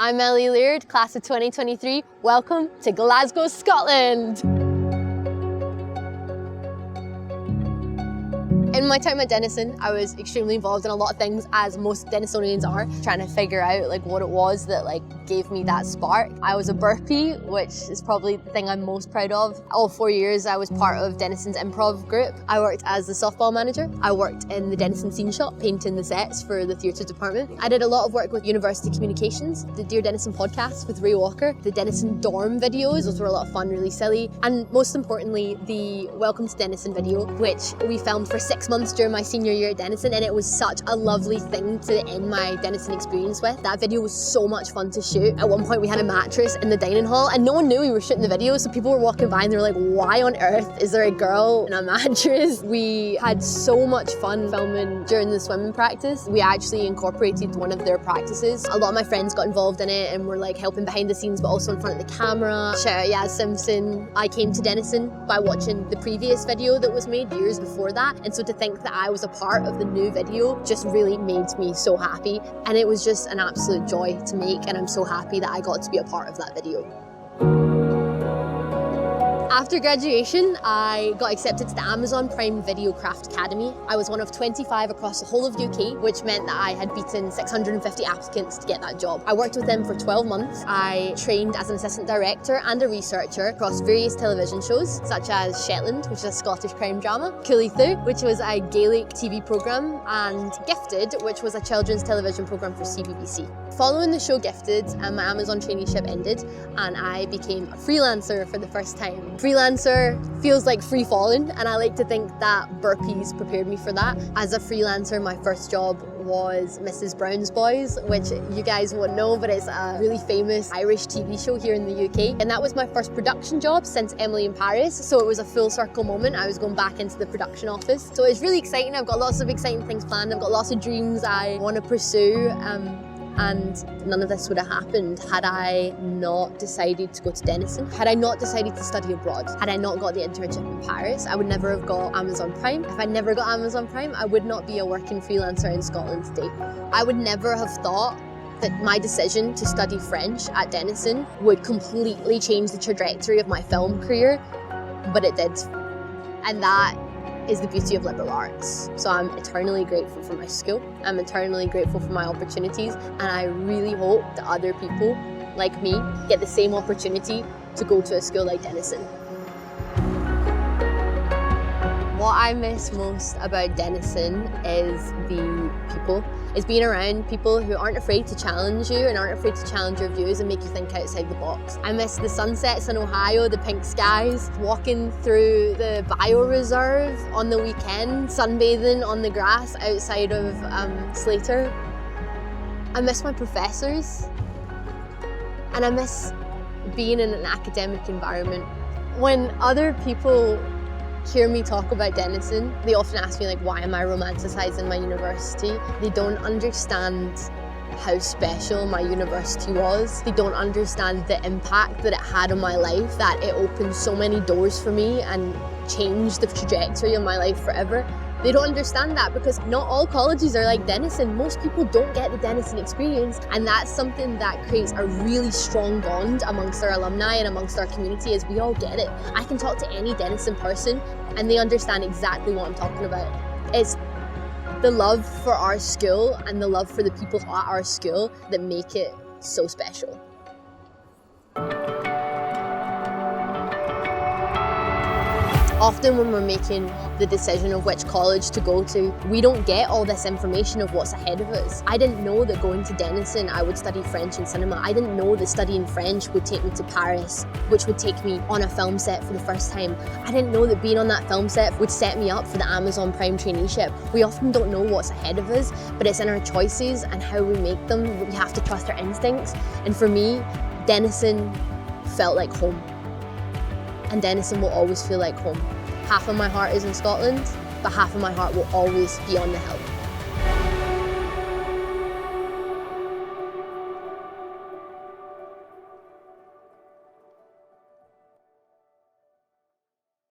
I'm Ellie Laird, class of 2023. Welcome to Glasgow, Scotland. In my time at Denison, I was extremely involved in a lot of things, as most Denisonians are, trying to figure out what it was that gave me that spark. I was a burpee, which is probably the thing I'm most proud of. All 4 years I was part of Denison's improv group. I worked as the softball manager. I worked in the Denison scene shop, painting the sets for the theatre department. I did a lot of work with university communications, the Dear Denison podcast with Ray Walker, the Denison dorm videos, those were a lot of fun, really silly, and most importantly, the Welcome to Denison video, which we filmed for 6 months during my senior year at Denison, and it was such a lovely thing to end my Denison experience with. That video was so much fun to shoot. At one point we had a mattress in the dining hall and no one knew we were shooting the video, so people were walking by and they were like, why on earth is there a girl in a mattress? We had so much fun filming during the swimming practice. We actually incorporated one of their practices. A lot of my friends got involved in it and were helping behind the scenes but also in front of the camera. Shout out Yaz Simpson. I came to Denison by watching the previous video that was made years before that, and so to think that I was a part of the new video just really made me so happy, and it was just an absolute joy to make, and I'm so happy that I got to be a part of that video. After graduation, I got accepted to the Amazon Prime Video Craft Academy. I was one of 25 across the whole of UK, which meant that I had beaten 650 applicants to get that job. I worked with them for 12 months. I trained as an assistant director and a researcher across various television shows, such as Shetland, which is a Scottish crime drama, Coolithu, which was a Gaelic TV programme, and Gifted, which was a children's television programme for CBBC. Following the show Gifted, my Amazon traineeship ended and I became a freelancer for the first time. Freelancer feels like free falling, and I like to think that burpees prepared me for that. As a freelancer, my first job was Mrs. Brown's Boys, which you guys won't know, but it's a really famous Irish TV show here in the UK. And that was my first production job since Emily in Paris, so it was a full circle moment. I was going back into the production office. So it's really exciting. I've got lots of exciting things planned. I've got lots of dreams I want to pursue. And none of this would have happened had I not decided to go to Denison, had I not decided to study abroad, had I not got the internship in Paris. I would never have got Amazon Prime. If I never got Amazon Prime, I would not be a working freelancer in Scotland today. I would never have thought that my decision to study French at Denison would completely change the trajectory of my film career, but it did. And that is the beauty of liberal arts. So I'm eternally grateful for my school. I'm eternally grateful for my opportunities, and I really hope that other people like me get the same opportunity to go to a school like Denison. What I miss most about Denison is the people. It's being around people who aren't afraid to challenge you and aren't afraid to challenge your views and make you think outside the box. I miss the sunsets in Ohio, the pink skies, walking through the bioreserve on the weekend, sunbathing on the grass outside of Slater. I miss my professors, and I miss being in an academic environment. When other people hear me talk about Denison, they often ask me why am I romanticising my university? They don't understand how special my university was. They don't understand the impact that it had on my life, that it opened so many doors for me and changed the trajectory of my life forever. They don't understand that because not all colleges are like Denison. Most people don't get the Denison experience, and that's something that creates a really strong bond amongst our alumni and amongst our community, as we all get it. I can talk to any Denison person and they understand exactly what I'm talking about. It's the love for our school and the love for the people at our school that make it so special. Often when we're making the decision of which college to go to, we don't get all this information of what's ahead of us. I didn't know that going to Denison I would study French and cinema. I didn't know that studying French would take me to Paris, which would take me on a film set for the first time. I didn't know that being on that film set would set me up for the Amazon Prime traineeship. We often don't know what's ahead of us, but it's in our choices and how we make them. We have to trust our instincts. And for me, Denison felt like home. And Denison will always feel like home. Half of my heart is in Scotland, but half of my heart will always be on the hill.